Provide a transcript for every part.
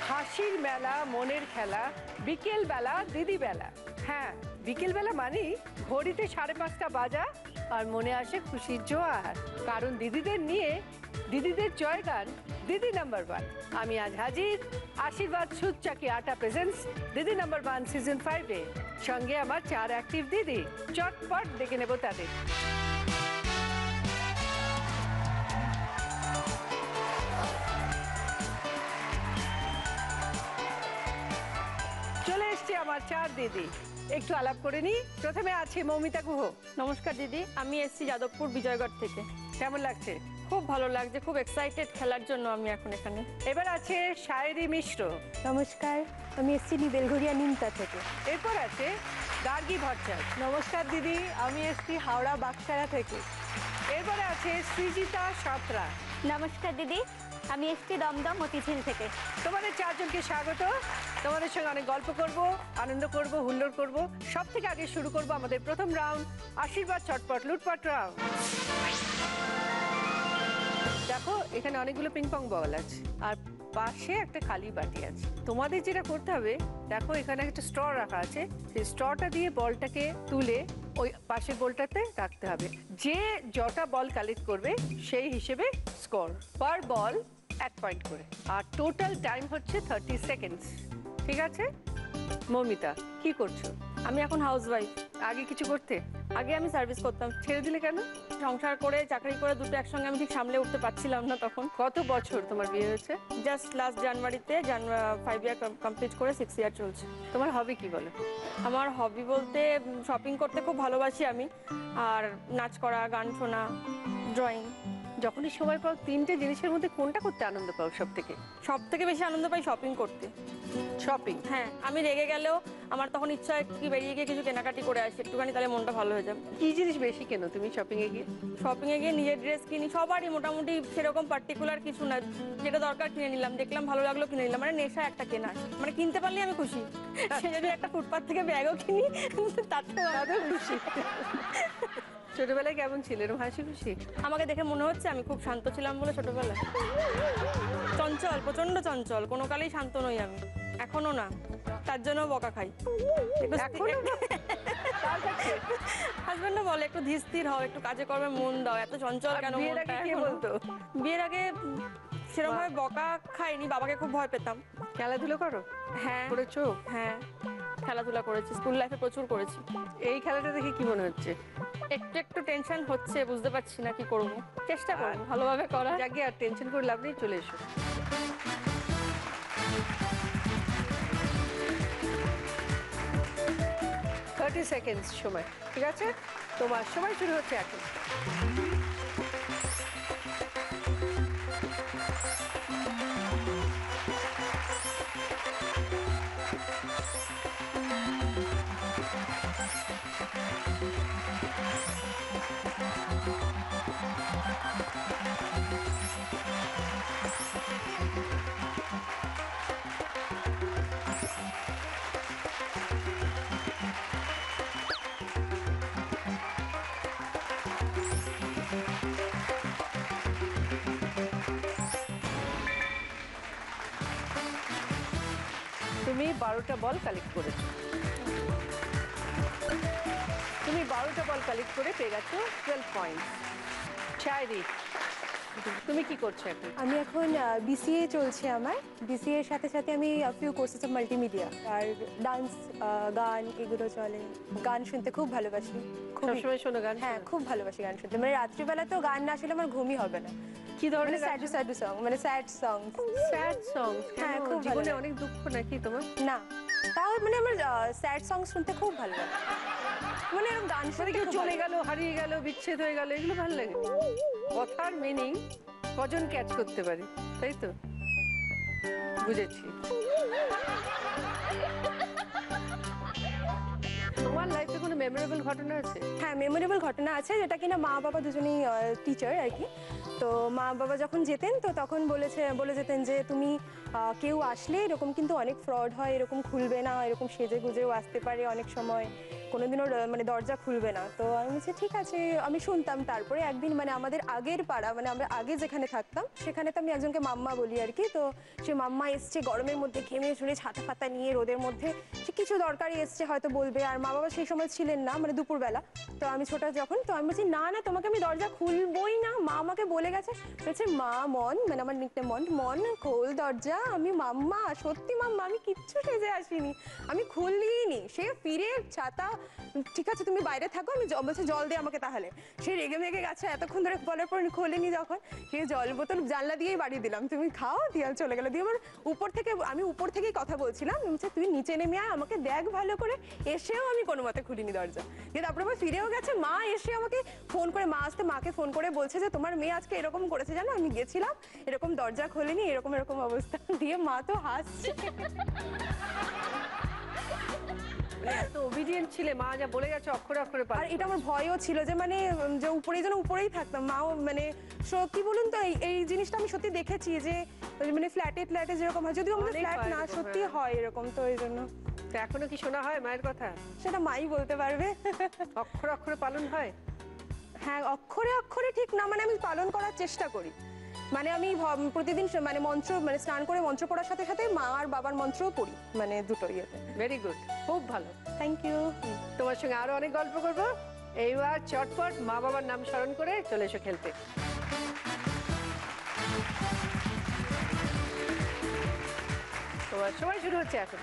হাসির মেলা, মনের খেলা, বিকেল বেলা দিদি বেলা। হ্যাঁ, বিকেল বেলা মানেই ঘড়িতে 5:30 বাজা আর মনে আসে খুশির জোয়ার। কারণ দিদিদের নিয়ে দিদিদের জয়গান দিদি নাম্বার 1। আমি আজ হাজির আশীর্বাদ সুদ চাকি আটা প্রেজেন্টস দিদি নাম্বার 1 সিজন 5-এ। সঙ্গে আমার 4 অ্যাক্টিভ দিদি। চটপট দেখে নেব তাদের। চলে এসছে আমার 4 দিদি, একটু আলাপ করে নি। প্রথমে আছে মৌমিতা গুহ। নমস্কার দিদি, আমি এসছি যাদবপুর বিজয়গড় থেকে। কেমন লাগছে? খুব ভালো লাগছে, খুব এক্সাইটেড খেলার জন্য আমি এখন এখানে। এবার আছে শায়েরি মিশ্র। নমস্কার, আমি এসছি বেলঘরিয়া নিমতা থেকে। এরপর আছে গার্গী ভট্টাচার্য। নমস্কার দিদি, আমি এসছি হাওড়া বাগসারা থেকে। এরপরে আছে সৃজিতা সাঁতরা। নমস্কার দিদি, আমি এসছি দমদম মতিঝিল থেকে। তোমাদের 4 জনকে স্বাগত। তোমাদের সঙ্গে অনেক গল্প করব, আনন্দ করব, হুল্লোড় করব। সব থেকে আগে শুরু করব আমাদের প্রথম রাউন্ড, আশীর্বাদ চটপট লুটপাট রাউন্ড। দেখো এখানে অনেকগুলো পিং পং বল আছে আর পাশে একটা খালি বাটি আছে। তোমাদের যেটা করতে হবে, দেখো এখানে একটা স্ট্র রাখা আছে, সেই স্ট্রটা দিয়ে বলটাকে তুলে ওই পাশের বলটাতে রাখতে হবে। যে যটা বল কালেক্ট করবে সেই হিসেবে স্কোর। পার বল 1 পয়েন্ট করে। আর টোটাল টাইম হচ্ছে 30 সেকেন্ডস। ঠিক আছে? মৌমিতা, কি করছো? আমি এখন হাউসওয়াইফ। আগে কিছু করতে? আগে আমি সার্ভিস করতাম। ছেড়ে দিলে কেন? সংসার করে চাকরি করে দুটো একসঙ্গে আমি ঠিক সামলে উঠতে পারছিলাম না তখন। কত বছর তোমার বিয়ে হয়েছে? জাস্ট লাস্ট জানুয়ারিতে 5 ইয়ার কমপ্লিট করে 6 ইয়ার চলছে। তোমার হবি কি বলো? আমার হবি বলতে শপিং করতে খুব ভালোবাসি আমি, আর নাচ করা, গান শোনা, ড্রয়িং। যখনই সময় পাও 3টে জিনিসের মধ্যে কোনটা করতে আনন্দ পাও সব থেকে? সব থেকে বেশি আনন্দ পাই শপিং করতে। শপিং? হ্যাঁ, আমি রেগে গেলেও আমার তখন ইচ্ছা হয় কি বেরিয়ে গিয়ে কিছু কেনাকাটি করে আসি একটুখানি, তাহলে মনটা ভালো হয়ে যাবে। কি জিনিস বেশি কেনো তুমি শপিং এ গিয়ে? শপিং এ গিয়ে নিজের ড্রেস কিনি, সবারই মোটামুটি, সেরকম পার্টিকুলার কিছু না, যেটা দরকার কিনে নিলাম, দেখলাম ভালো লাগলো কিনে নিলাম। মানে নেশা একটা কেনা, মানে কিনতে পারলেই আমি খুশি। সে যদি একটা ফুটপাথ থেকে ব্যাগও কিনি তাতেও খুশি। ছোটবেলায় কেমন ছিল, এরকম হাসি খুশি? আমাকে দেখে মনে হচ্ছে আমি খুব শান্ত ছিলাম বলে ছোটবেলায়। চঞ্চল, প্রচন্ড চঞ্চল, কোনো কালেই শান্ত নই আমি, এখনো না। তার জন্য বকা খাই। হাজবেন্ডও বলে একটু ধীর স্থির হও, একটু কাজে কর্মে মন দাও, এত চঞ্চল কেন? বলতো বিয়ের আগে সেরকম ভাবে বকা খাইনি, বাবাকে খুব ভয় পেতাম। খেলাধুলো করো? হ্যাঁ করেছো? হ্যাঁ, খেলাধুলা করেছি, স্কুল লাইফে প্রচুর করেছি। এই খেলাটা দেখে কি মনে হচ্ছে? একটু একটু টেনশন হচ্ছে, বুঝতে পারছি না কি করব, চেষ্টা করবো ভালোভাবে করার। যাকে আর টেনশন করে লাভ নেই, চলে এসো। সেকেন্ডস সময়, ঠিক আছে? তোমার সময় শুরু হচ্ছে এখন। তুমি 12টা বল কালেক্ট করেছো। তুমি 12টা বল কালেক্ট করে পেয়ে গেছো 12 পয়েন্ট। শায়রি, তুমি কি করছো এখন? আমি এখন বিসিএ চলছে আমার। বিসিএ এর সাথে সাথে আমি ফিউ কোর্সেস অফ মাল্টিমিডিয়া আর ডান্স, গান এগুলো চলে। গান শুনতে খুব ভালোবাসি। সবসময় শোনো গান? হ্যাঁ, খুব ভালোবাসি গান শুনতে। মানে রাত্রিবেলা তো গান না শুনলে আমার ঘুমই হবে না। কি ধরনের? স্যাড সং, মানে স্যাড সং। Sad song? হ্যাঁ, খুব জীবনে অনেক দুঃখ নাকি তোমার? না, তাও মানে আমার স্যাড সং শুনতে খুব ভালো লাগে। মানে এরকম গান শুনতে কেউ চলে গেল, হারিয়ে গেল, বিচ্ছেদ হয়ে গেল, এগুলো ভালো লাগে? কথার মিনিং কজন ক্যাচ করতে পারে, তাই তো? বুঝেছি। তোমার লাইফে কোনো মেমোরেবল ঘটনা আছে? হ্যাঁ, মেমোরেবল ঘটনা আছে, যেটা কিনা মা বাবা দুজনেই টিচার আর কি। তো মা বাবা যখন যেতেন তো তখন বলে যেতেন যে তুমি কেউ আসলে এরকম কিন্তু অনেক ফ্রড হয়, এরকম খুলবে না, এরকম সেজে গুজেও আসতে পারে অনেক সময়, কোনোদিনও মানে দরজা খুলবে না। তো আমি বলছি ঠিক আছে, আমি শুনতাম। তারপরে একদিন মানে আমাদের আগের পাড়া, মানে আমরা আগে যেখানে থাকতাম সেখানে তো আমি একজনকে মাম্মা বলি আর কি। তো সে মাম্মা এসছে গরমের মধ্যে ঘেমে চুলে ছাতা ফাতা নিয়ে রোদের মধ্যে, সে কিছু দরকারি এসছে হয়তো বলবে, আর মা বাবা সেই সময় ছিলেন না, মানে দুপুরবেলা। তো আমি ছোটা যখন, তো আমি বলছি না না তোমাকে আমি দরজা খুলবই না, মা আমাকে বলে গেছে। বলছে মা মন, মানে আমার নিকনেম মন, মন খোল দরজা। আমি মাম্মা, সত্যি মাম্মা আমি কিচ্ছু সেজে আসিনি, আমি খুললিই নি। সে ফিরে ছাতা, ঠিক আছে তুমি বাইরে থাকো, আমি বলছে জল দে আমাকে। তাহলে সে রেগে মেগে গেছে এতক্ষণ ধরে বলার পর খোলেনি যখন, সে জল বোতল জানলা দিয়েই বাড়ি দিলাম, তুমি খাও, দিয়ে চলে গেল। দিয়ে আমার উপর থেকে, আমি উপর থেকেই কথা বলছিলাম, বলছে তুই নিচে নেমে আয়, আমাকে দেখ ভালো করে। এসেও আমি কোনো মতে খুলিনি দরজা। দিয়ে তারপরে আবার ফিরেও গেছে। মা এসে আমাকে ফোন করে, মা আসতে মাকে ফোন করে বলছে যে তোমার মেয়ে আজকে এরকম করেছে জানো, আমি গেছিলাম এরকম দরজা খোলেনি, এরকম এরকম অবস্থা। দিয়ে মা তো হাসছে। তো ওবিডিয়েন্ট ছিলে, মা যা বলে গেছে অক্ষরে অক্ষরে আর পালন এটা আমার ভয়ও ছিল যে মানে যে উপরেই যেন উপরেই থাকতাম। মাও মানে কি বলুন তো, এই জিনিসটা আমি সত্যি দেখেছি যে মানে ফ্ল্যাটে যেরকম হয়, যদিও আমাদের অনেক ফ্ল্যাট হয় না, এরকম, সত্যি হ্যাঁ। হয় এরকম। তো এই জন্য তো এখনো কি শোনা হয় মায়ের কথা? সেটা মাই বলতে পারবে। অক্ষরে অক্ষরে পালন হয়? হ্যাঁ, অক্ষরে অক্ষরে ঠিক না, মানে আমি পালন করার চেষ্টা করি। মানে আমি প্রতিদিন মানে মন্ত্র, মানে স্নান করে মন্ত্র পড়ার সাথে সাথে মা আর বাবার মন্ত্রও পড়ি, মানে দুটো ইয়েতে। ভেরি গুড, খুব ভালো। Thank you. তোমার সঙ্গে আরো অনেক গল্প করবো। এইবার চটপট মা বাবার নাম স্মরণ করে চলে এসো খেলতে। তোমার সময় শুরু হচ্ছে এখন।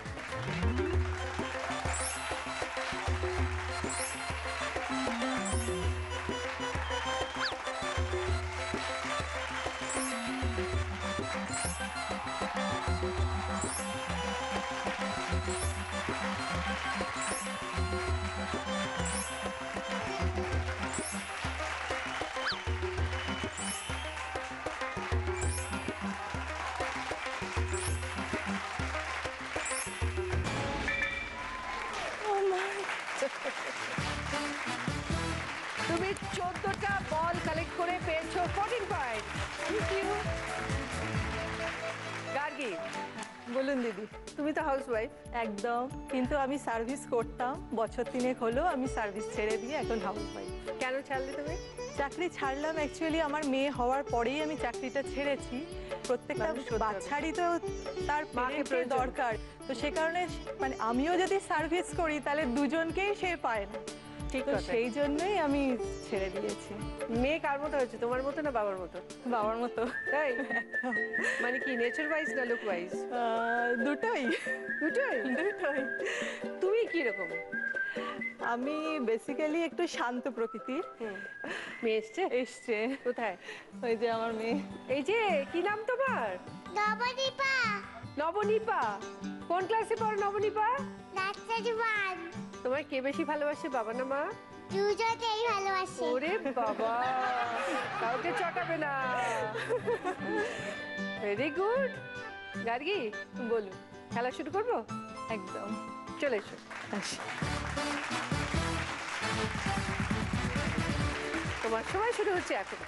তুমি 14টা বল কালেক্ট করে পেয়েছো 14 পয়েন্ট। Thank you. গার্গী, বলুন দিদি। তুমি তো হাউসওয়াইফ। একদম, কিন্তু আমি সার্ভিস করতাম, বছর 3 হলো আমি সার্ভিস ছেড়ে দিয়ে এখন হাউস ওয়াইফ। কেন ছাড়লে তুমি? চাকরি ছাড়লাম অ্যাকচুয়ালি আমার মেয়ে হওয়ার পরেই আমি চাকরিটা ছেড়েছি। প্রত্যেকটা মানুষ সত্যি বাচ্চারই তো তার মাকে মাকে প্রয়োজন। দরকার, তো সে কারণে মানে আমিও যদি সার্ভিস করি তাহলে দুজনকেই সে পায় না, ঠিক তো কথা। সেই জন্যই আমি ছেড়ে দিয়েছি। মেয়ে কার মতো হয়েছে, তোমার মতো না বাবার মতো? বাবার মতো। তাই? মানে কি নেচার ওয়াইজ না লুক ওয়াইজ? দুটোই দুটোই। দুটোই। তুমি কি রকম? আমি বেসিক্যালি একটু শান্ত প্রকৃতির। মেয়ে এসছে? এসছে, কোথায়? ওই যে আমার মেয়ে। এই যে, কি নাম তোমার? নবদীপা নবনীপা। কোন ক্লাসে পড়ো নবনীপা? নার্সারি ওয়ান তোমার কে বেশি ভালোবাসে, বাবা না মা? দুজনেই ভালোবাসে ওরে বাবা, কাউকে চটাবে না। Very good. গার্গী, বলুন। খেলা শুরু করবো? একদম। চলে এসো। আসি। তোমার সময় শুরু হচ্ছে এখন।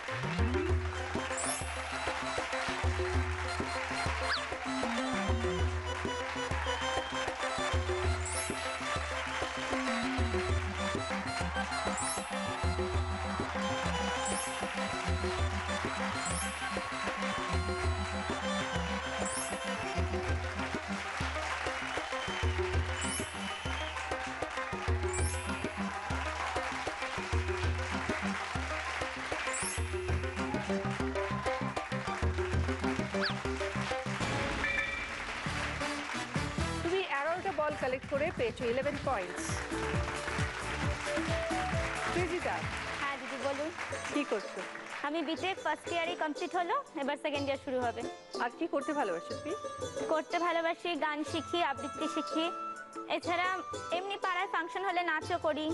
তুমি 11টা বল কালেক্ট করে পেয়েছো 11 পয়েন্টস। সৃজিতা, হ্যাঁ দিদি বলুন। কি করছো? আমি বিটেক ফার্স্ট ইয়ারই কমপ্লিট হলো, এবার সেকেন্ড ইয়ার শুরু হবে। আর কি করতে ভালোবাসো তুমি? করতে ভালোবাসি, গান শিখি, আবৃত্তি শিখি। এছাড়া এমনি পাড়ায় ফাংশন হলে নাচও করি,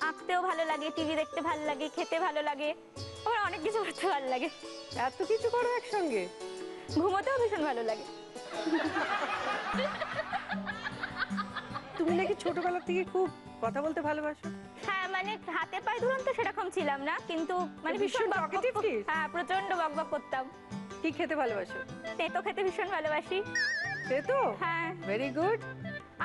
আঁকতেও ভালো লাগে, টিভি দেখতে ভালো লাগে, খেতে ভালো লাগে, আবার অনেক কিছু করতে ভালো লাগে। এত কিছু করো একসঙ্গে? ঘুমোতেও ভীষণ ভালো লাগে। তুমি নাকি ছোটবেলা থেকে খুব কথা বলতে ভালোবাসো? হ্যাঁ, মানে হাতে পায়ে দুরন্ত সেরকম ছিলাম না, কিন্তু মানে ভীষণ ভীষণ বকবক talkative কিস? হ্যাঁ প্রচন্ড বকবক করতাম। কি খেতে ভালোবাসো? তেতো খেতে ভীষণ ভালোবাসি। সে তো হ্যাঁ, ভেরি গুড।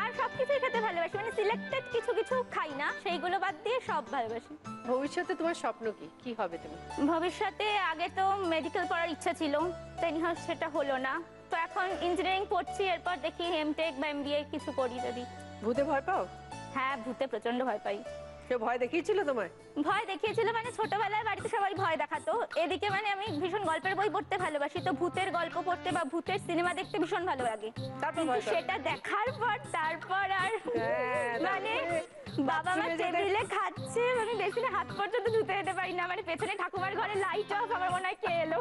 আর সবকিছুই খেতে ভালোবাসি, মানে সিলেক্টেড কিছু কিছু খাই না, সেইগুলো বাদ দিয়ে সব ভালোবাসি। ভবিষ্যতে তোমার স্বপ্ন কি, কি হবে তুমি? ভবিষ্যতে আগে তো মেডিকেল পড়ার ইচ্ছা ছিল, তো এনিহাউ সেটা হলো না। তো এখন ইঞ্জিনিয়ারিং পড়ছি, এরপর দেখি এমটেক বা এমবিএ কিছু করি যদি। ভূতে ভয় পাও? হ্যাঁ, ভূতে প্রচন্ড ভয় পাই। কেউ ভয় দেখিয়েছিল তোমায়? ভয় দেখিয়েছিল মানে ছোটবেলায় বাড়িতে সবাই ভয় দেখাতো, এদিকে মানে আমি ভীষণ গল্পের বই পড়তে ভালোবাসি, তো ভূতের গল্প পড়তে বা ভূতের সিনেমা দেখতে ভীষণ ভালো লাগে। তারপর কিন্তু ভয় পাও? সেটা দেখার পর তারপর আর হ্যাঁ, মানে তারপরে বাবা মা বাথরুমে যেতে- টেবিলে খাচ্ছে, আমি বেসিনে হাত পর্যন্ত ধুতে যেতে পারি না, মানে পেছনে ঠাকুমার ঘরে লাইট অফ, আমার মনে হয় কে এলো।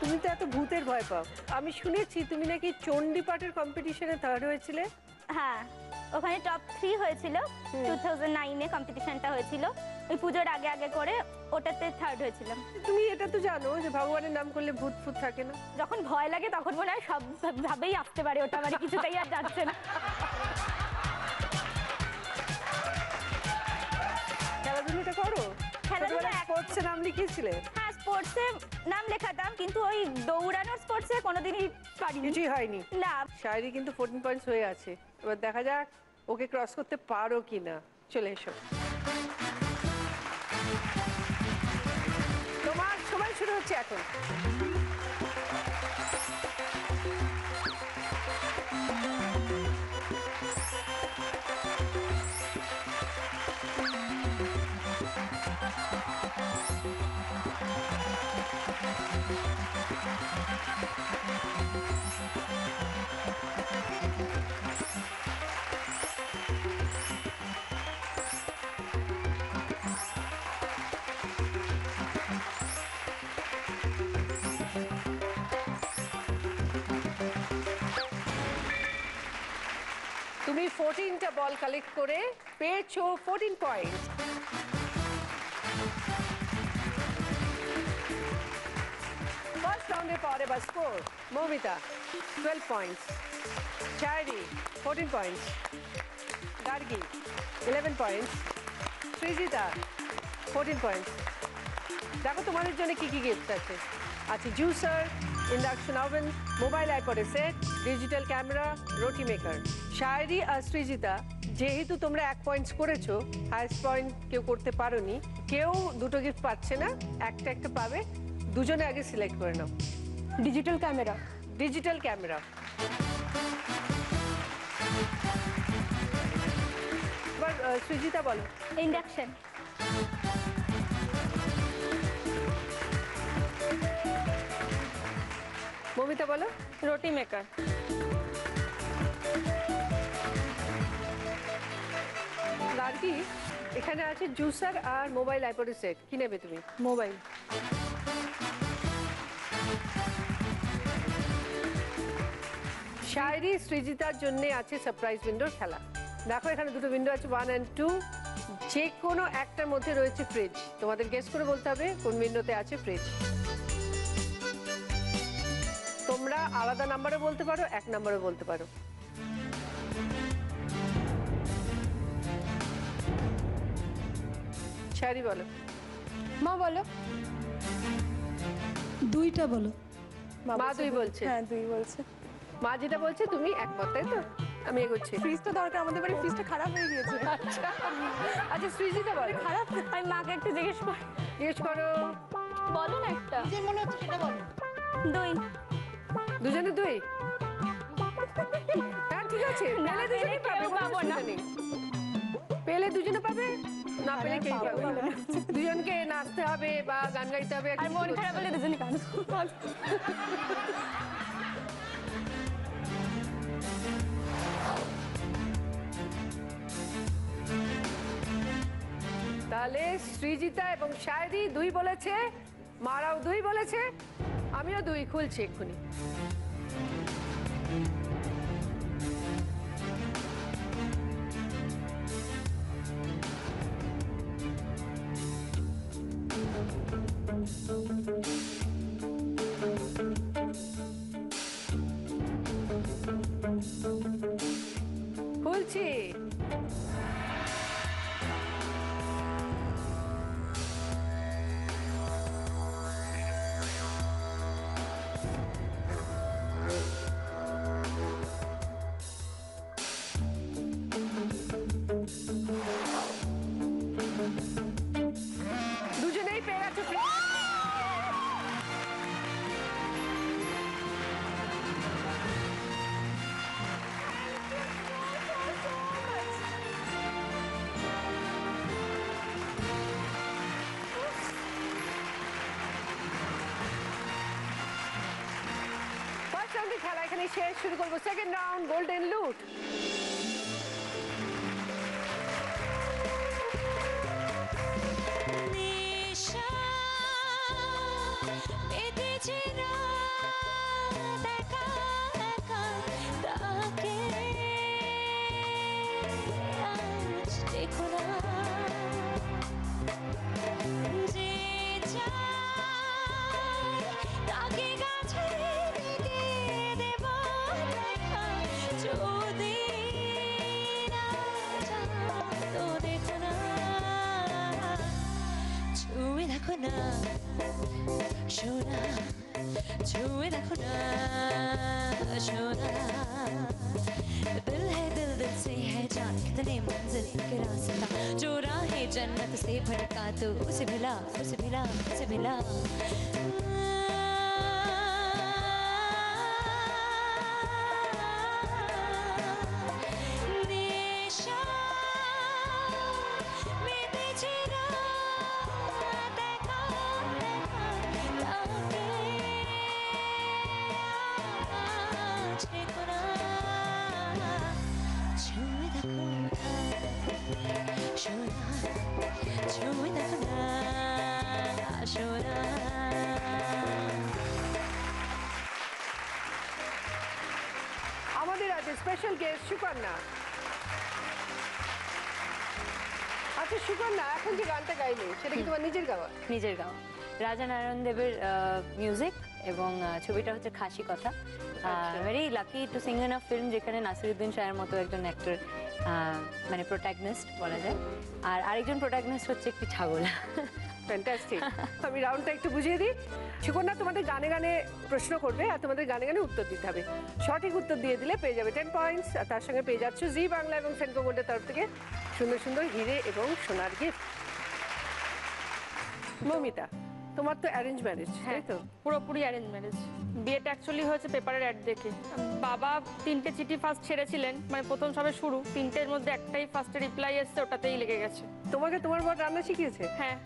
তুমি তো এত ভূতের ভয় পাও। আমি শুনেছি তুমি নাকি চণ্ডী পাঠের কম্পিটিশনে থার্ড হয়েছিলে। হ্যাঁ, ওখানে টপ 3 হয়েছিল, 2009-এ কম্পিটিশনটা হয়েছিল, ওই পুজোর আগে আগে করে ওটাতে থার্ড হয়েছিলাম। তুমি এটা তো জানো যে ভগবানের নাম করলে ভূত ফুত থাকে না। যখন ভয় লাগে তখন মনে হয় সব ভাবেই আসতে পারে, ওটা মানে কিছুতেই আর যাচ্ছে না। খেলাধুলাটা করো? খেলাধুলা স্পোর্টসে নাম লিখিয়েছিলে? হ্যাঁ, স্পোর্টসে নাম লেখাতাম, কিন্তু ওই দৌড়ানোর স্পোর্টসে কোনোদিনই পারিনি। কিছুই হয়নি। না, শায়রি কিন্তু 14 পয়েন্টস হয়ে আছে, এবার দেখা যাক ওকে ক্রস করতে পারো কিনা। চলে এসো, তোমার সময় শুরু হচ্ছে এখন। তুমি 14টা বল কালেক্ট করে পেয়েছো 14 পয়েন্ট। ফার্স্ট রাউন্ডের পরে বা score: Moumita 12 points, Shairi 14 points, Gargi 11 points, Srijita 14 points. দেখো তোমাদের জন্য কি কি গিফট আছে। আছে জুসার, ইন্ডাকশন ওভেন, মোবাইল আইপডের set, digital camera, roti maker. Shairi আর সৃজিতা, যেহেতু তোমরা 1 পয়েন্টস করেছো, হাইস্ট পয়েন্ট কেউ করতে পারোনি, কেউ দুটো গিফট পাচ্ছে না, একটা একটা পাবে। দুজনে আগে সিলেক্ট করে নাও। Digital camera. Digital camera. এবার সৃজিতা বলো। ইন্ডাকশন। মৌমিতা বলো। রুটি মেকার। গার্গী, এখানে আছে জুসার আর মোবাইল আইপডের সেট, কি নেবে তুমি? মোবাইল। শায়রি সৃজিতার জন্য আছে সারপ্রাইজ উইন্ডোর খেলা। দেখো এখানে দুটো উইন্ডো আছে, 1 and 2, যে কোনো একটার মধ্যে রয়েছে ফ্রিজ। তোমাদের গেস করে বলতে হবে কোন উইন্ডোতে আছে ফ্রিজ। তোমরা আলাদা নাম্বারে বলতে পারো, 1 নাম্বারে বলতে পারো। শায়রি বলো। মা বলো। 2টা বলো। মা 2 বলছে। হ্যাঁ 2 বলছে। মা যেটা বলছে তুমি একমত, তাই তো? আমি এগোচ্ছি। ফ্রিজটা দরকার, আমাদের বাড়ি ফ্রিজটা খারাপ হয়ে গিয়েছে। আচ্ছা আচ্ছা, সৃজিতা বলো। খারাপ। আমি মাকে একটু জিজ্ঞেস করি। জিজ্ঞেস করো। বলো না একটা। যে মনে হচ্ছে সেটা বলো। 2। দুজনে 2? হ্যাঁ ঠিক আছে, না পেলে দুজনে পেলে পাবে, কেউ কোনো পাবো না। অসুবিধা নেই। পেলে দুজনে পাবে, না পেলে কেউ পাবো পাবে না। না। দুজনকে নাচতে হবে বা গান গাইতে হবে, আর কিছু মন করতে খারাপ হবে। হলে দুজনে কাঁদো। তাহলে সৃজিতা এবং শায়রি 2 বলেছে, মারাও 2 বলেছে, আমিও 2 খুলছি এক্ষুনি। দুজনেই পেয়ে গেছো free। ফার্স্ট রাউন্ডের খেলা এখানে শেষ, শুরু করবো সেকেন্ড রাউন্ড, গোল্ডেন লুট। নেশা বেঁধেছে রাত একা একা তাকে আজ দেখো না যে যায় তাকে কাছে ডেকে দেব দেখা যদি না যাও তো দেখো না छुए देखो ना सोना छुए देखो ना सोना दिल है दिल दिल से है जान कितने मंजिल के रास्ता जो राहें जन्नत से भटका तो उसे मिला उसे मिला उसे मिला नेशा में तुझे रात एका एका ताके आज देखो ना छुए देखो ना सोना छुए देखो ना सोना আমাদের আজ স্পেশাল গেস্ট সুকন্যা। আচ্ছা সুকন্যা, এখন যে গানটা গাইলে সেটা কি তোমার নিজের গাওয়া? নিজের গাওয়া, রাজা নারায়ণ দেবের মিউজিক, এবং ছবিটা হচ্ছে খাসি কথা। Very lucky to Singh in a film যেখানে নাসিরুদ্দিন শাহের মতো একজন অ্যাক্টর মানে প্রোটাগনিস্ট বলা যায়, আর আরেকজন প্রোটাগনিস্ট হচ্ছে একটি ছাগল। ফ্যান্টাস্টিক। আমি রাউন্ডটা একটু বুঝিয়ে দিই। সুকন্যা তোমাদের গানে গানে প্রশ্ন করবে আর তোমাদের গানে গানে উত্তর দিতে হবে। সঠিক উত্তর দিয়ে দিলে পেয়ে যাবে 10 পয়েন্টস, আর তার সঙ্গে পেয়ে যাচ্ছ জি বাংলা এবং সেন্ট্রো গোল্ডের তরফ থেকে সুন্দর সুন্দর হিরে এবং সোনার গিফট। মৌমিতা, তোমার তো অ্যারেঞ্জ ম্যারেজ, তাই তো? পুরোপুরি অ্যারেঞ্জ ম্যারেজ। বিয়েটা অ্যাকচুয়ালি হয়েছে পেপারের অ্যাড দেখে। বাবা 3টে চিঠি ফার্স্ট ছেড়েছিলেন, মানে প্রথম সবে শুরু, 3টের মধ্যে একটাই ফার্স্টে রিপ্লাই এসছে, ওটাতেই লেগে গেছে। তোমাকে তোমার বর রান্না শিখিয়েছে? হ্যাঁ,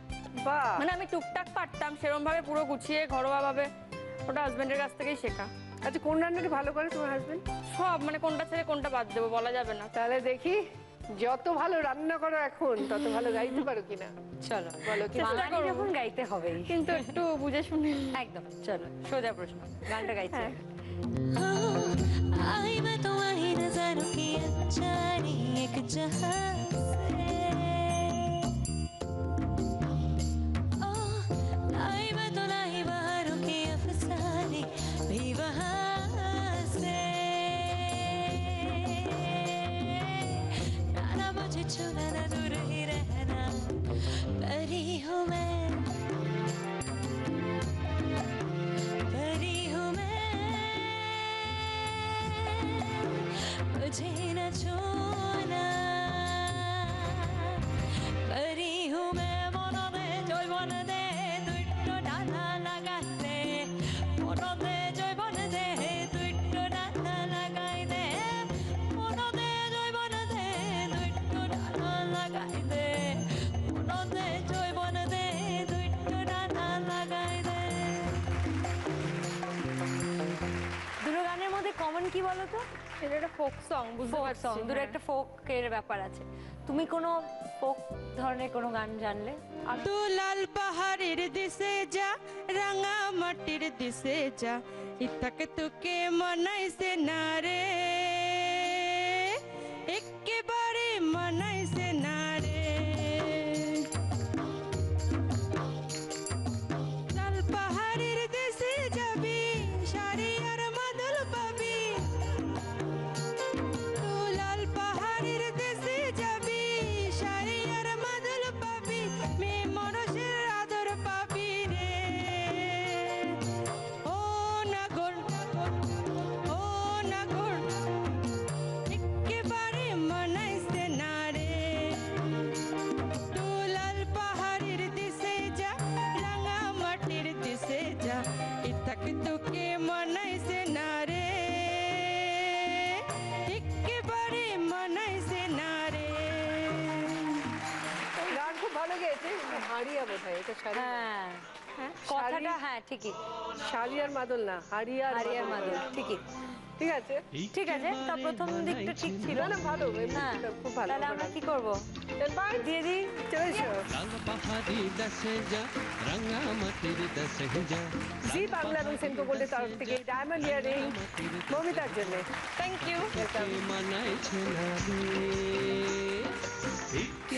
বাহ, মানে আমি টুকটাক পারতাম, সেরকম ভাবে পুরো গুছিয়ে ঘরোয়া ভাবে ওটা হাজবেন্ডের কাছ থেকেই শেখা। আচ্ছা কোন রান্নাটা ভালো করে তোমার হাজবেন্ড? সব, মানে কোনটা ছেড়ে কোনটা বাদ দেবো বলা যাবে না। তাহলে দেখি যত ভালো রান্না করো এখন তত ভালো গাইতে পারো কিনা। চলো বলো কি? বাঙালি যখন গাইতে হবেই, কিন্তু একটু বুঝে শুনে। একদম। চলো সোজা প্রশ্ন, গানটা গাইছি। आई मैं तो आई नजारों की अनजानी एक जहां से ओ आई मैं तो लाई बहारों की अफसाने भी वहां से ना मुझे छूना ना दूर ही रहना परी हूँ मैं परी हूँ मैं मुझे न छूना परी हूँ मैं मन दे जैवन दे दुइटो डाना लगाते मन दे जैवन दे दुइटो डाना लगाई दे मन दे जैवन दे दुइटो डाना लगाई दे मन दे जैवन दे दुइटो डाना लगाई दे দুটো গানের মধ্যে কমন কি বলো তো? এটা একটা ফোক সং, বুঝতে ফোক পারছি। সং, দুটো একটা ফোকের ব্যাপার আছে। তুমি কোনো ফোক ধরনের কোনো গান জানলে? তু লাল পাহাড়ের দেশে যা রাঙা মাটির দেশে যা ইতাকে তোকে মানাইছে না রে একেবারে মানাইছে না রে লাল পাহাড়ের দেশে যাবি শাড়ি আর মাদল পাবি তু লাল পাহাড়ের দেশে যাবি শাড়ি আর মাদল পাবি মেয়ে মানুষের আদর পাবি রে ও না শাড়ি হ্যাঁ কথাটা হ্যাঁ ঠিকই, শাড়ি আর মাদল না, হাড়ি আর হারিয়ার মাদল ঠিকই। ঠিক আছে, ঠিক আছে, তা প্রথম দিকটা ঠিক ছিল। না ভালো, হ্যাঁ, খুব ভালো। তাহলে আমরা কি করবো? দিয়ে দিই। চলে এসো। रंग बहारी दस जा रंगा मतिर दस जा জি বাংলা এবং সেন্কো গোল্ডের তরফ থেকে ডায়মন্ড ইয়ারিং মমিতার জন্য। Thank you. मनाई छना रे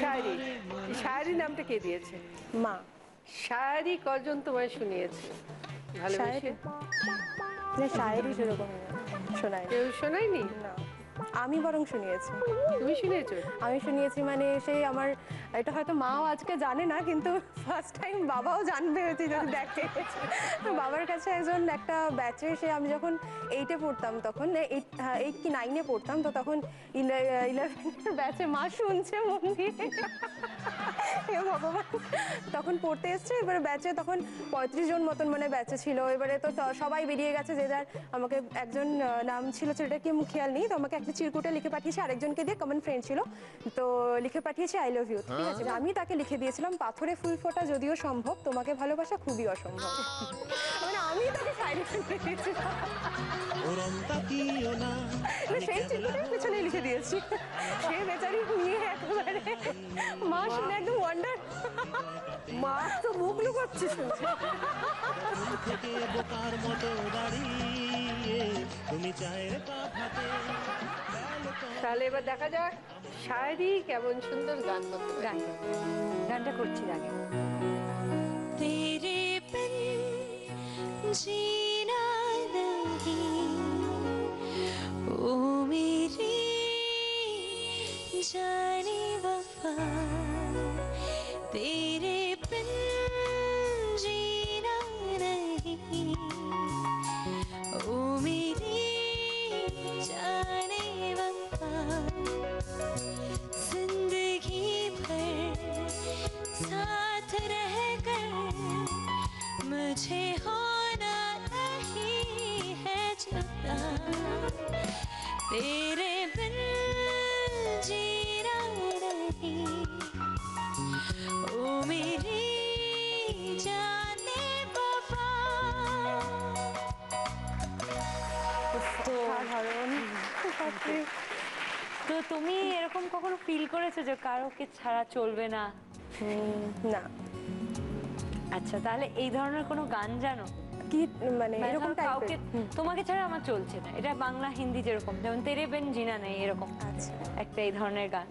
শায়রি, এই শায়রি নামটা কে দিয়েছে? মা। শায়রি কজন তোমায় শুনিয়েছে ভালোবেসে? শায়েরি না, শায়েরি সেরকম শোনায় কেউ শোনায়নি? না, আমি বরং শুনিয়েছি। তুমি শুনিয়েছো? আমি শুনিয়েছি মানে সেই আমার, এটা হয়তো মাও আজকে জানে না, কিন্তু ফার্স্ট টাইম বাবাও জানবে হচ্ছে যদি দেখে। বাবার কাছে একজন একটা ব্যাচে, সে আমি যখন 8-এ পড়তাম, তখন 8 কি 9-এ পড়তাম, তো তখন 11-এর ব্যাচে মা শুনছে মন দিয়ে। হে ভগবান, তখন পড়তে এসছে, এবারে ব্যাচে তখন 35 জন মতন মানে ব্যাচে ছিল। এবারে তো সবাই বেরিয়ে গেছে যে যার, আমাকে একজন নাম ছিল ছেলেটার কি খেয়াল নেই, তো আমাকে একটা চিরকুটে লিখে পাঠিয়েছে, আরেকজনকে দিয়ে কমন ফ্রেন্ড ছিল, তো লিখে পাঠিয়েছে আই লাভ ইউ। ঠিক আছে, আমি তাকে লিখে দিয়েছিলাম পাথরে ফুল ফোটা যদিও সম্ভব, তোমাকে ভালোবাসা খুবই অসম্ভব। মানে আমি তাকে শায়রি লিখে দিয়েছিলাম, সেই চিরকুটের পিছনে লিখে দিয়েছি। সে বেচারি নিয়ে একেবারে, মা শুনে একদম ওয়ান্ডার। মা তো মুখ লুকাচ্ছে শুনছে। তাহলে এবার দেখা যাক শায়রি কেমন সুন্দর গান করতে পারে। গান করো। গানটা করছি আগে। तेरे बिन जीना नहीं ओ मेरी जाने वफा तेरे बिन जीना नहीं ओ मेरी जाने वफा जिंदगी भर साथ रहकर मुझे होना नहीं है जुदा तेरे बिन जीना नहीं ओ मेरी जाने वफा সাধারণ। তো তুমি এরকম কখনো ফিল করেছো যে কারোকে ছাড়া চলবে না? না। আচ্ছা, তাহলে এই ধরনের কোনো গান জানো? কি মানে মানে এরকম ধরো কাউকে টাইপের? তোমাকে ছাড়া আমার চলছে না, এটা বাংলা হিন্দি যেরকম, যেমন তেরে বেন জিনা নেই এরকম আচ্ছা। একটা এই ধরনের গান।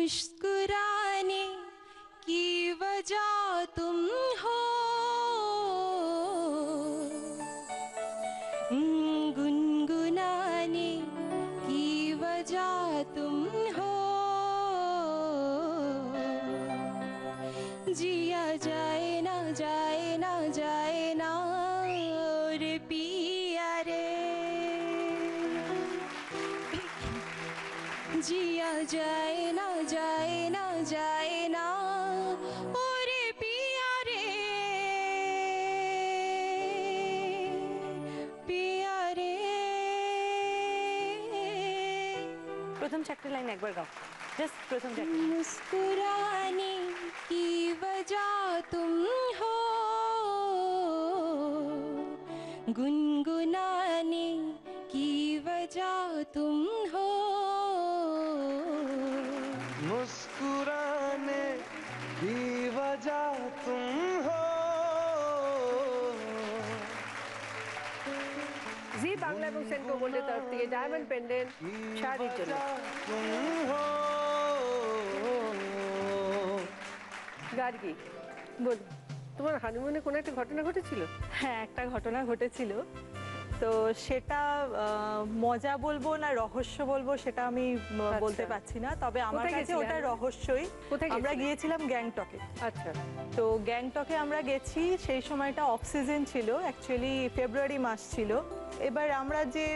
मुस्कुराने की वजह तुम हो गुनगुनाने की वजह तुम हो जिया जाए ना जाए ना जाए ना रे पिया रे जिया जाए ना जाए ना जाए ना ओरे पिया रे पिया रे প্রথম চারটে লাইন একবার গাও, জাস্ট প্রথম চারটে। मुस्कुराने की वजह तुम हो गुनगुनाने की वजह तुम हो मुस्कुराने की वजह तुम हो জি বাংলা এবং সেন্কো গোল্ডের তরফ থেকে ডায়মন্ড পেন্ডেন্ট শাড়ির জন্য। तुम हो গার্গী, বল, তোমার হানিমুনে কোনো একটা ঘটনা ঘটেছিল? হ্যাঁ, একটা ঘটনা ঘটেছিল। তো সেটা মজা বলবো না রহস্য বলবো সেটা আমি বলতে পারছি না, তবে আমার কোথায় কাছে ওটা গেছিলে? রহস্যই। কোথায় আমরা গেছিলে? গিয়েছিলাম গ্যাংটকে। আচ্ছা, তো গ্যাংটকে আমরা গেছি, সেই সময়টা অফ সিজন ছিল, অ্যাকচুয়ালি ফেব্রুয়ারি মাস ছিল। এবার আমরা যে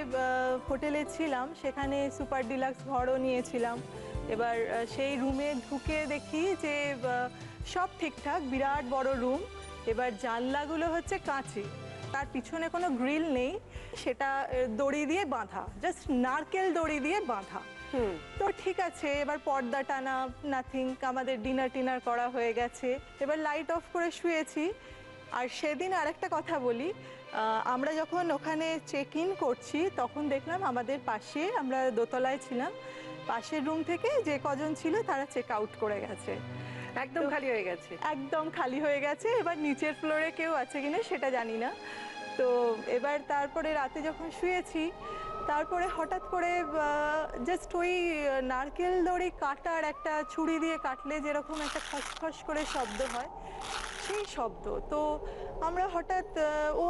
হোটেলে ছিলাম সেখানে সুপার ডিলাক্স ঘরও নিয়েছিলাম। এবার সেই রুমে ঢুকে দেখি যে সব ঠিকঠাক, বিরাট বড় রুম। এবার জানলাগুলো হচ্ছে কাঁচে, তার পিছনে কোনো গ্রিল নেই, সেটা দড়ি দিয়ে বাঁধা, জাস্ট নারকেল দড়ি দিয়ে বাঁধা। তো ঠিক আছে, এবার পর্দা টানা নাথিং, আমাদের ডিনার করা হয়ে গেছে, এবার লাইট অফ করে শুয়েছি। আর সেদিন আরেকটা কথা বলি, আমরা যখন ওখানে চেক ইন করছি তখন দেখলাম আমাদের পাশে, আমরা দোতলায় ছিলাম, পাশের রুম থেকে যে কজন ছিল তারা চেক আউট করে গেছে, একদম খালি হয়ে গেছে। একদম খালি হয়ে গেছে। এবার নিচের ফ্লোরে কেউ আছে কিনা সেটা জানি না। তো এবার তারপরে রাতে যখন শুয়েছি, তারপরে হঠাৎ করে জাস্ট ওই নারকেল দড়ি কাটার, একটা ছুরি দিয়ে কাটলে যেরকম একটা খসখস করে শব্দ হয়, সেই শব্দ। তো আমরা হঠাৎ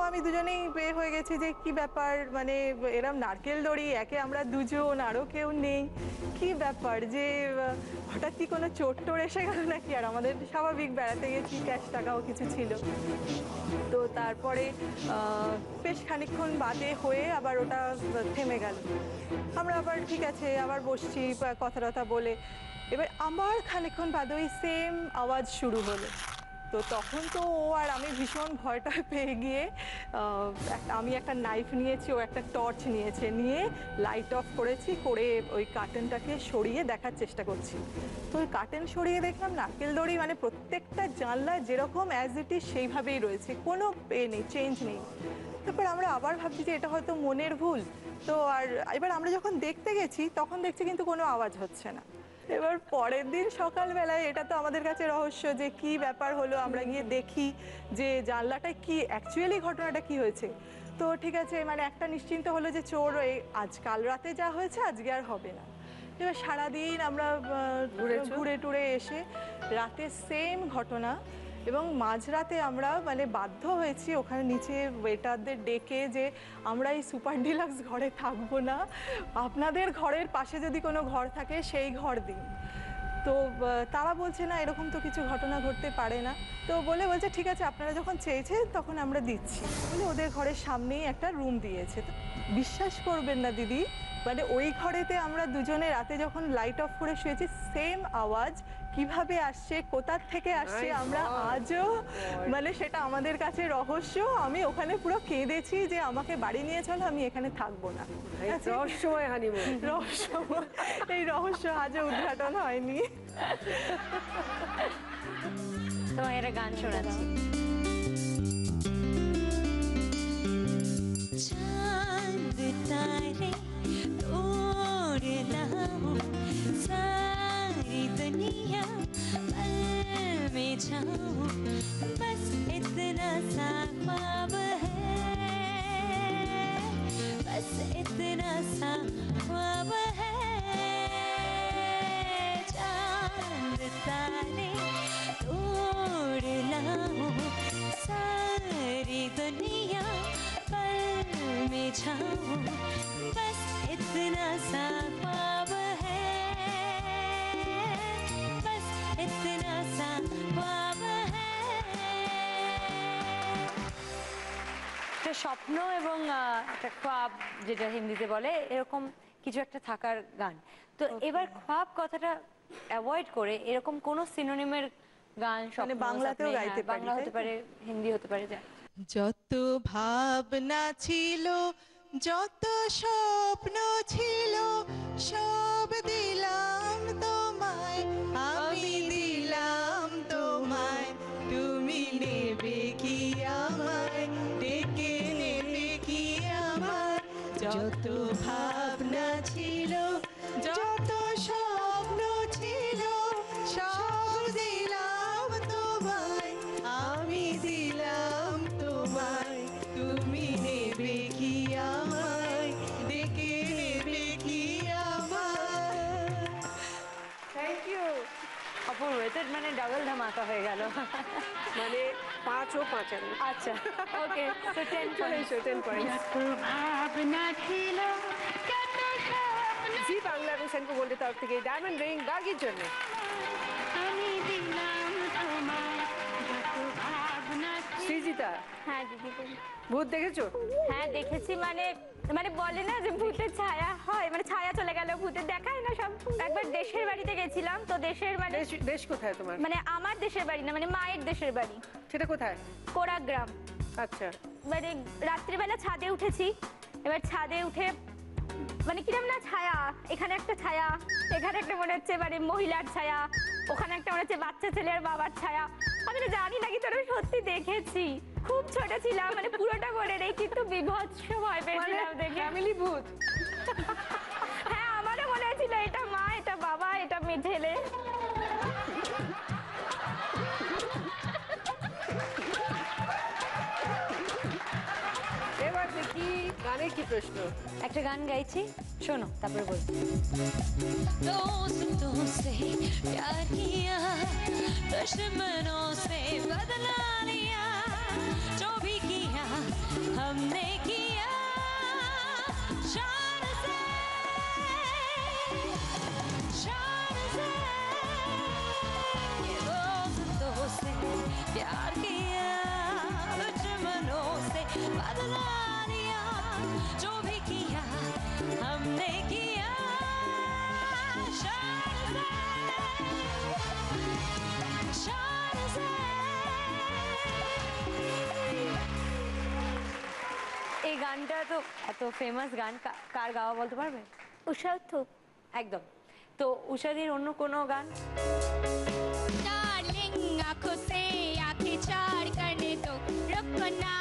আমি দুজনেই বের হয়ে গেছি যে কি ব্যাপার, মানে এরম নারকেল দড়ি, একে আমরা দুজন, আরও কেউ নেই, কি ব্যাপার যে হঠাৎ কি কোনো চোর টোর এসে গেল নাকি। আর আমাদের স্বাভাবিক বেড়াতে গেছি, ক্যাশ টাকাও কিছু ছিল। তো তারপরে বেশ খানিকক্ষণ বাদে হয়ে আবার ওটা থেমে গেল। আমরা আবার ঠিক আছে আবার বসছি কথা টথা বলে, এবার আবার খানিকক্ষণ বাদে ওই সেম আওয়াজ শুরু হলো। তো তখন তো ও আর আমি ভীষণ ভয়টা পেয়ে গিয়ে আমি একটা নাইফ নিয়েছি, ও একটা টর্চ নিয়েছে, নিয়ে লাইট অফ করেছি, করে ওই কার্টেনটাকে সরিয়ে দেখার চেষ্টা করছি। তো ওই কার্টেন সরিয়ে দেখলাম নারকেল দড়ি মানে প্রত্যেকটা জানলায় যেরকম অ্যাজ ইট ইজ সেইভাবেই রয়েছে, কোনো নেই, চেঞ্জ নেই। তারপর আমরা আবার ভাবছি যে এটা হয়তো মনের ভুল। তো আর এবার আমরা যখন দেখতে গেছি তখন দেখছি কিন্তু কোনো আওয়াজ হচ্ছে না। এবার পরের দিন সকালবেলায়, এটা তো আমাদের কাছে রহস্য যে কি ব্যাপার হলো, আমরা গিয়ে দেখি যে জানলাটায় কি অ্যাকচুয়ালি ঘটনাটা কি হয়েছে। তো ঠিক আছে, মানে একটা নিশ্চিন্ত হলো যে চোর কাল রাতে যা হয়েছে আজকে আর হবে না। এবার সারাদিন আমরা ঘুরে টুরে এসে রাতে সেম ঘটনা, এবং মাঝরাতে আমরা মানে বাধ্য হয়েছি ওখানে নিচে ওয়েটারদের ডেকে যে আমরা এই সুপার ডিলাক্স ঘরে থাকবো না, আপনাদের ঘরের পাশে যদি কোনো ঘর থাকে সেই ঘর দিন। তো তারা বলছে না, এরকম তো কিছু ঘটনা ঘটতে পারে না। তো বলছে ঠিক আছে, আপনারা যখন চেয়েছেন তখন আমরা দিচ্ছি বলে ওদের ঘরের সামনেই একটা রুম দিয়েছে। তো বিশ্বাস করবেন না দিদি, মানে ওই ঘরেতে আমরা দুজনে রাতে যখন লাইট অফ করে শুয়েছি, সেম আওয়াজ কিভাবে আসছে, কোথার থেকে আসছে, আমরা আজও মানে সেটা আমাদের কাছে রহস্য। আমি ওখানে পুরো কেঁদেছি যে আমাকে বাড়ি নিয়ে চলো, আমি এখানে থাকবো না। রহস্যময় হানিমুন, রহস্যময়, এই রহস্য আজও উদ্ঘাটন হয়নি। তোমার একটা গান শোনাচ্ছি। चांद तारे तोड़ लाऊं, सारी दुनिया पल में जाऊं, बस इतना सा ख्वाब है, बस इतना सा ख्वाब है। चांद तारे तोड़ लाऊं, सारी दुनिया पल में जाऊं, बस इतना सा ख्वाब है, बस इतना सा ख्वाब है। একটা স্বপ্ন এবং একটা খ্বাব, যেটা হিন্দিতে বলে, এরকম কিছু একটা থাকার গান। তো এবার খ্বাব কথাটা অ্যাভয়েড করে এরকম কোন সিনোনিমের গান, মানে বাংলাতেও গাইতে পারি, বাংলা হতে পারে, হিন্দি হতে পারে। যত ভাবনা ছিল, যত স্বপ্ন ছিল, সব দিলাম তোমায়, আমি দিলাম তোমায়, তুমি নেবে কি আমায়, ডেকে নেবে কি আমায়। যত ভাবনা ছিল, যত স্বপ্ন ছিল, সব দিলাম তোমায়, আমি দিলাম তোমায়, তুমি নেবে কি আমায়, ডেকে নেবে কি আমায়। Thank you. অপূর্ব, এটা মানে ডাবল ধামাকা হয়ে গেল। মানে 5 ও 5 আনি। আচ্ছা, ওকে, তো 10 পয়েন্টস। 10 পয়েন্ট। ভাবনা ছিল, কত স্বপ্ন জি বাংলা এবং সেন্ট্রাল গোল্ডের তরফ থেকে ডায়মন্ড রিং দাগির জন্য। আমি দিলাম তোমায়, যত ভাবনা সৃজিতা, হ্যাঁ দিদি বলি। ভূত দেখেছো? হ্যাঁ দেখেছি, মানে মানে বলে না যে ভূতের ছায়া হয়, মানে ছায়া চলে গেল, ভূতের দেখায় না সব। একবার দেশের বাড়িতে গেছিলাম, তো দেশের মানে দেশ কোথায় তোমার? মানে আমার দেশের বাড়ি না, মানে মায়ের দেশের বাড়ি, সেটা কোথায়? কোড়াগ্রাম। আচ্ছা, মানে রাত্রিবেলা ছাদে উঠেছি, এবার ছাদে উঠে মানে কিরম না ছায়া, এখানে একটা ছায়া, এখানে একটা মনে হচ্ছে মানে মহিলার ছায়া, ওখানে একটা মনে হচ্ছে বাচ্চা ছেলে আর বাবার ছায়া। আমি তো জানি না, কিন্তু আমি সত্যি দেখেছি। খুব ছোট ছিলাম, মানে পুরোটা মনে নেই, কিন্তু বিভৎস ভয় পেয়েছিলাম দেখে। ফ্যামিলি ভূত। হ্যাঁ, আমারও মনে হয়েছিল এটা মা, এটা বাবা, এটা মেয়ে ছেলে। এবার দেখি গানের কি প্রশ্ন। একটা গান গাইছি, শোনো, তারপরে বলবো। दोस्तों से प्यार किया, दुश्मनों से बदला लिया, जो भी किया हमने किया शान से, शान से। दोस्तों से प्यार किया, दुश्मनों से बदला लिया, जो भी किया हमने किया शान से, शान से। এই গানটা তো এত ফেমাস গান, কার গাওয়া বলতে পারবে? উষা থুপ। একদম। তো উষাদির অন্য কোনো গান? डार्लिंग आंखों से आंखें चार करने दो, रुको ना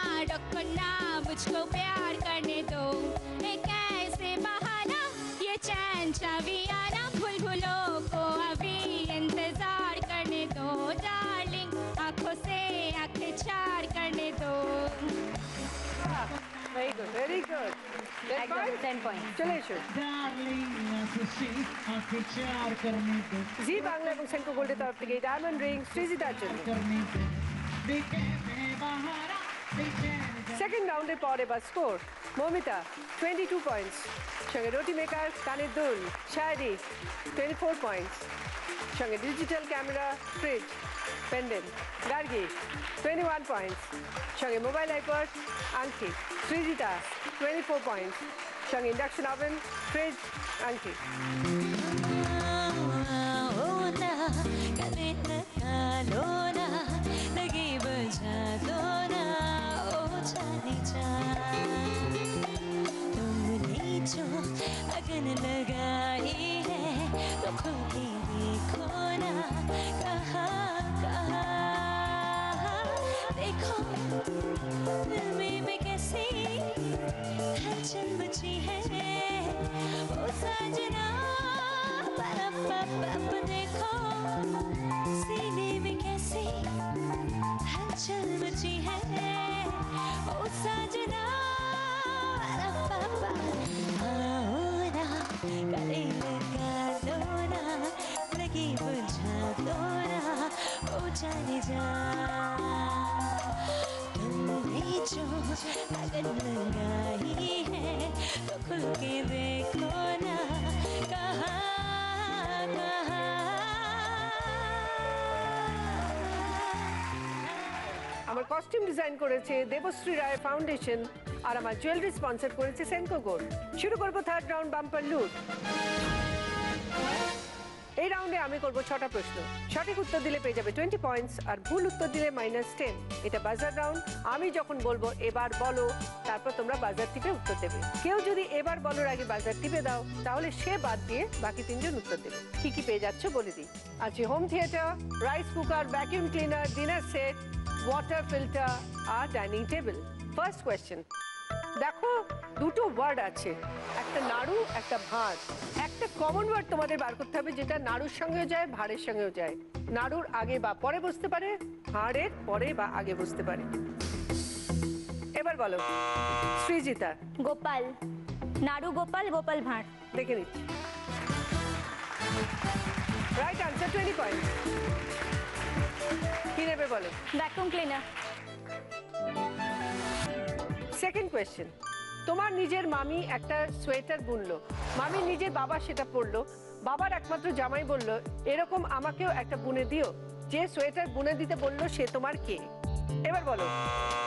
मुझको प्यार करने दो, एक ऐसे बहाना ये चैन चावियाना, बुलबुलों को अभी इंतजार करने दो, डार्लिंग आंखों से आंखें चार करने दो। Very good, very good. একদম 10 পয়েন্ট। চলে এসো। জি বাংলা এবং সেন্ট্রো গোল্ডের তরফ থেকে ডায়মন্ড রিং সৃজিতার জন্য। সেকেন্ড রাউন্ডের পর এবার স্কোর মৌমিতা 22 পয়েন্টস, সঙ্গে রুটি মেকার, কানের দুল, শায়রি 24 পয়েন্টস, সঙ্গে digital camera, fridge, pendant, Gargi 21 points, সঙ্গে মোবাইল আইপড, আংটি, সৃজিতা 24 পয়েন্টস, সঙ্গে ইন্ডাকশন ওভেন, ফ্রিজ, আংটি। गले लगा लो ना, लगी बजा दो ना, ओ जाने जा। तुमने जो लगन लगाई है, तो खुद ही देखो ना, कहाँ कहाँ देखो दिल में कैसी हलचल मची है, ओ सजना पप देखो सीने में कैसी हलचल मची है, ओ सजना आओ ना, गले लगा लो ना, लगी बुझा दो ना, ओ जाने जा। तुमने जो लगन लगाई है, तो खुल के देखो ना, कहाँ আমার কস্টিউম ডিজাইন করেছে দেবশ্রী রায় ফাউন্ডেশন, আর আমার জুয়েলারি স্পন্সর করেছে সেনকো গোল্ড। শুরু করবো থার্ড রাউন্ড বাম্পার লুট। এই রাউন্ডে আমি করব 6টা প্রশ্ন। সঠিক উত্তর দিলে পেয়ে যাবে 20 পয়েন্টস, আর ভুল উত্তর দিলে -10। এটা বাজার রাউন্ড। আমি যখন বলবো এবার বলো, তারপর তোমরা বাজার টিপে উত্তর দেবে। কেউ যদি এবার বলার আগে বাজার টিপে দাও, তাহলে সে বাদ দিয়ে বাকি 3 জন উত্তর দেবে। কি কি পেয়ে যাচ্ছ বলে দিই। আছে home theatre, rice cooker, vacuum cleaner, dinner set, water filter আর ডাইনিং টেবিল। ফার্স্ট কোয়েশ্চেন, দেখো দুটো ওয়ার্ড আছে, একটা নাড়ু, একটা ভাঁড়। একটা কমন ওয়ার্ড তোমাদের বার করতে হবে, যেটা নাড়ুর সঙ্গেও যায়, ভাঁড়ের সঙ্গেও যায়। নাড়ুর আগে বা পরে বসতে পারে, ভাঁড়ের পরে বা আগে বসতে পারে। এবার বলো সৃজিতা। গোপাল, নাড়ু গোপাল, গোপাল ভাঁড়। দেখে নিচ্ছি। Right answer, 20 point. কি নেবে বলো? Vacuum cleaner. সেকেন্ড কোয়েশ্চেন, তোমার নিজের মামি একটা সোয়েটার বুনলো, মামি নিজের বাবা সেটা পরলো, বাবার একমাত্র জামাই বলল এরকম আমাকেও একটা বুনে দিও। যে সোয়েটার বুনে দিতে বললো সে তোমার কে? এবার বলো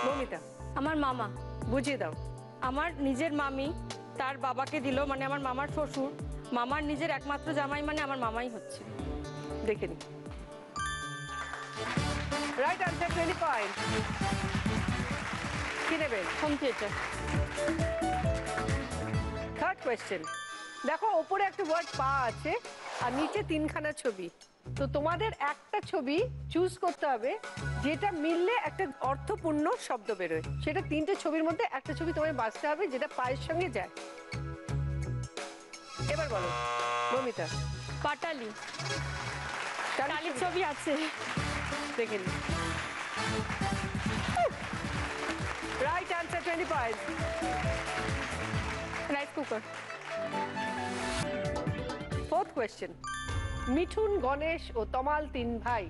মৌমিতা। আমার মামা। বুঝিয়ে দাও। আমার নিজের মামি তার বাবাকে দিল, মানে আমার মামার শ্বশুর। মামার নিজের একমাত্র জামাই মানে আমার মামাই হচ্ছে। দেখে নি। Right answer, 20 point. কি নেবেন? Home theatre. থার্ড কোয়েশ্চেন, দেখো ওপরে একটা ওয়ার্ড পা আছে আর নিচে তিনখানা ছবি। তো তোমাদের একটা ছবি চুজ করতে হবে যেটা মিললে একটা অর্থপূর্ণ শব্দ বেরোয়। সেটা তিনটে ছবির মধ্যে একটা ছবি তোমায় বাঁচতে হবে যেটা পায়ের সঙ্গে যায়। এবার বলো মমিতা। পাটালি, টালির টালির ছবি আছে। দেখে নি। Right answer 25। Rice cooker. Fourth question, Mithun, Ganesh ও তমাল তিন ভাই।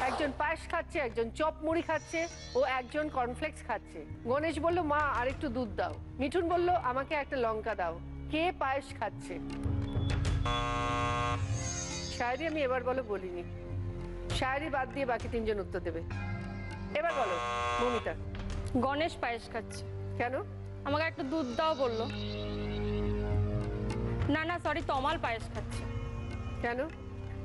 একজন পায়েস খাচ্ছে, একজন চপ মুড়ি খাচ্ছে ও একজন কর্নফ্লেক্স খাচ্ছে। গণেশ বলল মা আর একটু দুধ দাও। মিঠুন বলল আমাকে একটা লঙ্কা দাও। কে পায়েস খাচ্ছে? শায়রি আমি এবার বলো বলিনি, শায়রি বাদ দিয়ে বাকি তিনজন উত্তর দেবে। এবার বলো মমিতা। গণেশ পায়েস খাচ্ছে। কেন? আমাকে একটু দুধ দাও বললো। না না সরি, তমাল পায়েস খাচ্ছে। কেন?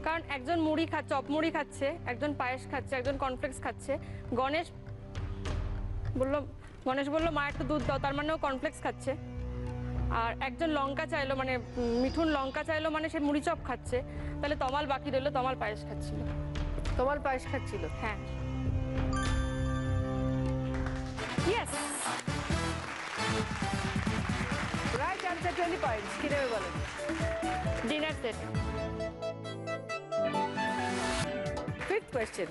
কারণ একজন মুড়ি খাচ্ছে, চপ মুড়ি খাচ্ছে, একজন পায়েস খাচ্ছে, একজন কর্নফ্লেক্স খাচ্ছে। গণেশ বললো মা একটু দুধ দাও, তার মানে ও কর্নফ্লেক্স খাচ্ছে। আর একজন লঙ্কা চাইলো, মানে মিঠুন লঙ্কা চাইলো, মানে সে মুড়ি চপ খাচ্ছে। তাহলে তমাল বাকি রইলো, তমাল পায়েস খাচ্ছিল। তমাল পায়েস খাচ্ছিল? হ্যাঁ। ইয়েস। Right answer 20 points. কি নেবে বলো? Dinner set. ফিফথ কোয়েশ্চেন,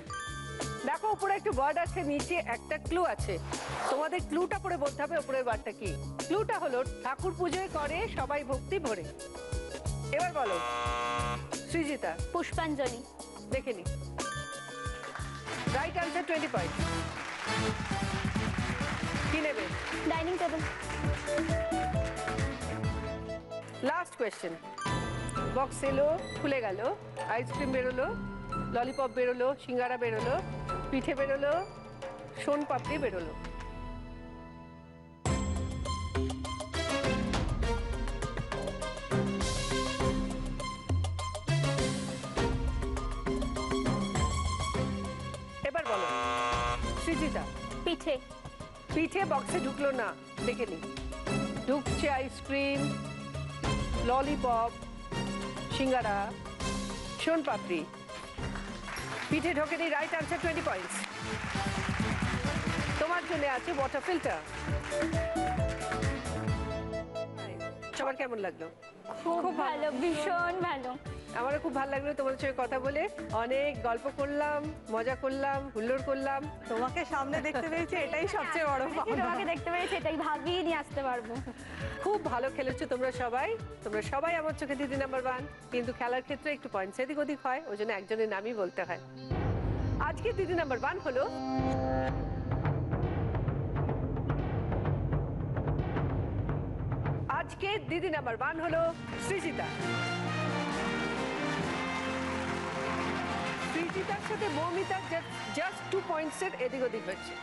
দেখো উপরে একটা ওয়ার্ড আছে, নিচে একটা ক্লু আছে। তোমাদের ক্লুটা পড়ে বলতে হবে উপরের ওয়ার্ডটা কি। ক্লুটা হলো ঠাকুর পুজোয় করে সবাই ভক্তি ভরে। এবার বলো সৃজিতা। পুষ্পাঞ্জলি। দেখে নি। Right answer 20 point. কি নেবে? Dining table. Last question, box এলো, খুলে গেল, আইসক্রিম বেরোলো, ললিপপ বেরোলো, সিঙ্গারা বেরোলো, পিঠে বেরোলো, সোন পাপড়ি বেরোলো। এবার বলো সৃজিতা। পিঠে। পিঠে বক্সে ঢুকলো না, দেখে নি। ঢুকছে আইসক্রিম, ললিপপ, সিঙ্গারা, সোন পাপড়ি। পিঠে ঢোকেনি। Right answer 20 points. তোমার জন্য আছে ওয়াটার ফিল্টার। সবার কেমন লাগলো? খুব ভালো, ভীষণ ভালো। আমারও খুব ভালো লাগলো তোমার সঙ্গে কথা বলে। অনেক গল্প করলাম, মজা করলাম, হুল্লোড় করলাম। তোমাকে সামনে দেখতে পেয়েছি, এটাই সবচেয়ে বড় পাওনা। তোমাকে দেখতে পেরেছি, এটাই ভাবিয়ে নিয়ে আসতে পারবো। খুব ভালো খেলেছো তোমরা সবাই। তোমরা সবাই আমার চোখে দিদি নাম্বার 1। কিন্তু খেলার ক্ষেত্রে একটু পয়েন্টস এদিক ওদিক হয়, ওই জন্য একজনের নামই বলতে হয়। আজকে দিদি নাম্বার 1 হলো দিদি নাম্বার 1 হলো সৃজিতা। সৃজিতার সাথে মৌমিতার জাস্ট 2 পয়েন্টসের এদিক ওদিক হচ্ছে।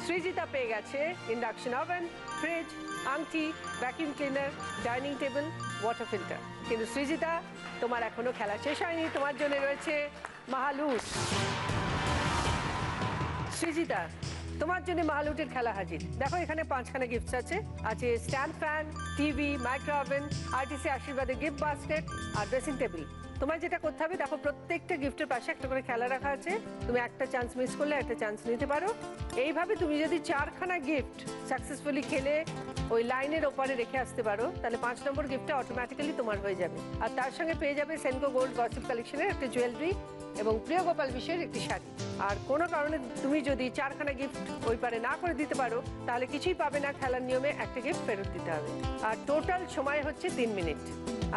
সৃজিতা পেয়ে গেছে ইন্ডাকশন ওভেন, ফ্রিজ, আংটি, vacuum cleaner, dining table, water filter. কিন্তু সৃজিতা, তোমার এখনো খেলা শেষ হয়নি, তোমার জন্য রয়েছে মাহালুট। সৃজিতা, তোমার জন্য মাহালুটের খেলা হাজির। দেখো এখানে 5খানা গিফটস আছে। আছে stand fan, TV, micro oven, RTC আশীর্বাদের গিফট বাস্কেট আর ড্রেসিং টেবিল। তোমায় যেটা করতে হবে, দেখো প্রত্যেকটা গিফটের পাশে একটা করে খেলা রাখা আছে। তুমি একটা চান্স মিস করলে একটা চান্স নিতে পারো। এইভাবে তুমি যদি 4খানা গিফট সাকসেসফুলি খেলে ওই লাইনের ওপারে রেখে আসতে পারো, তাহলে 5 নম্বর গিফটটা অটোমেটিক্যালি তোমার হয়ে যাবে। আর তার সঙ্গে পেয়ে যাবে সেনকো গোল্ড গসিপ কালেকশনের একটা জুয়েলারি এবং প্রিয় গোপাল বিষয়ের একটি শাড়ি। আর কোনো কারণে তুমি যদি 4খানা গিফট ওই পারে না করে দিতে পারো, তাহলে কিছুই পাবে না। খেলার নিয়মে একটা গিফট ফেরত দিতে হবে। আর টোটাল সময় হচ্ছে 3 মিনিট।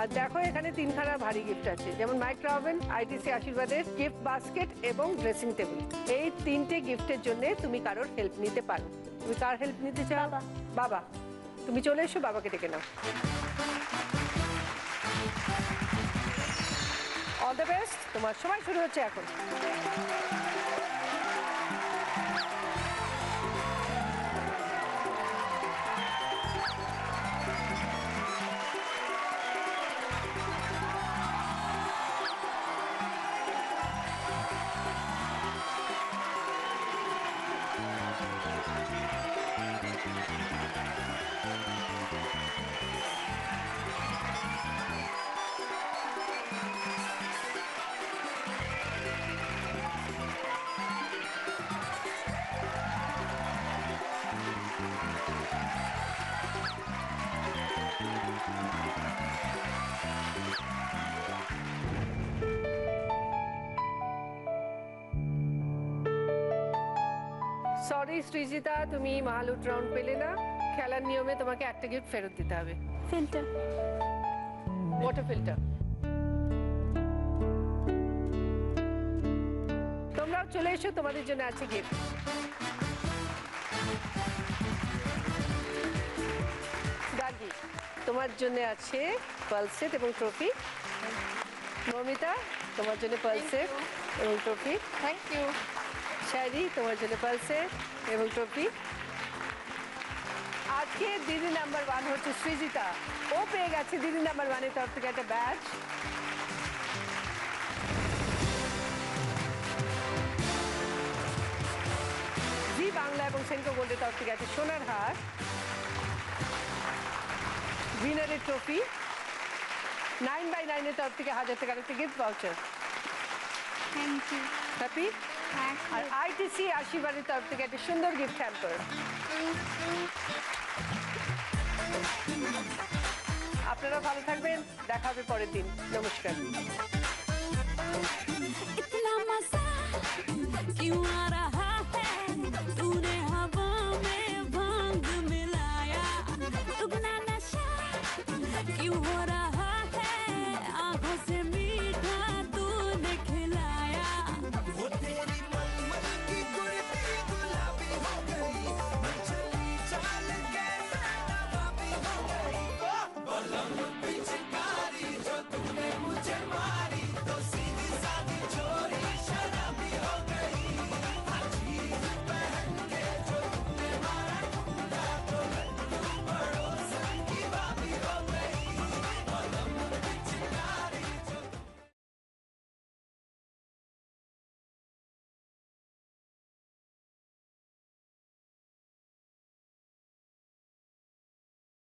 আর দেখো এখানে 3খানা ভারী গিফট আছে, যেমন মাইক্রো ওভেন, আইটিসি আশীর্বাদের গিফট বাস্কেট এবং ড্রেসিং টেবিল। এই 3টে গিফটের জন্য তুমি কারোর হেল্প নিতে পারো। তুমি কার হেল্প নিতে চাও? বাবা। তুমি চলে এসো, বাবাকে ডেকে নাও। All the best. তোমার সময় শুরু হচ্ছে এখন। সরি সৃজিতা, তুমি মাহালুট রাউন্ড পেলে না। খেলার নিয়মে তোমাকে একটা গিফট ফেরত দিতে হবে। ফিল্টার। Water filter. তোমরাও চলে এসো, তোমাদের জন্য আছে গিফট। গার্গী, তোমার জন্য আছে পার্ল সেট এবং ট্রফি। মমিতা, তোমার জন্য পার্ল সেট এবং ট্রফি। Thank you. শায়রি, তোমার জন্য পার্ল সেট এবং ট্রফি। আজকে দিদি নাম্বার 1 হচ্ছে সৃজিতা। ও পেয়ে গেছে দিদি নাম্বার 1 এর তরফ থেকে একটা ব্যাচ। জি বাংলা এবং সেন্ট্রো গোল্ডের তরফ থেকে একটা সোনার হার, উইনারের ট্রফি, 9x9 এর তরফ থেকে 1000 টাকার একটা gift voucher. Thank you. Happy? আর আইটিসি আশীর্বাদের তরফ থেকে একটা সুন্দর গিফট হ্যাম্পার। আপনারা ভালো থাকবেন, দেখা হবে পরের দিন। নমস্কার। इतना मजा क्यों आ रहा है, तूने हवा में भांग मिलाया, दुगना नशा क्यों हो रहा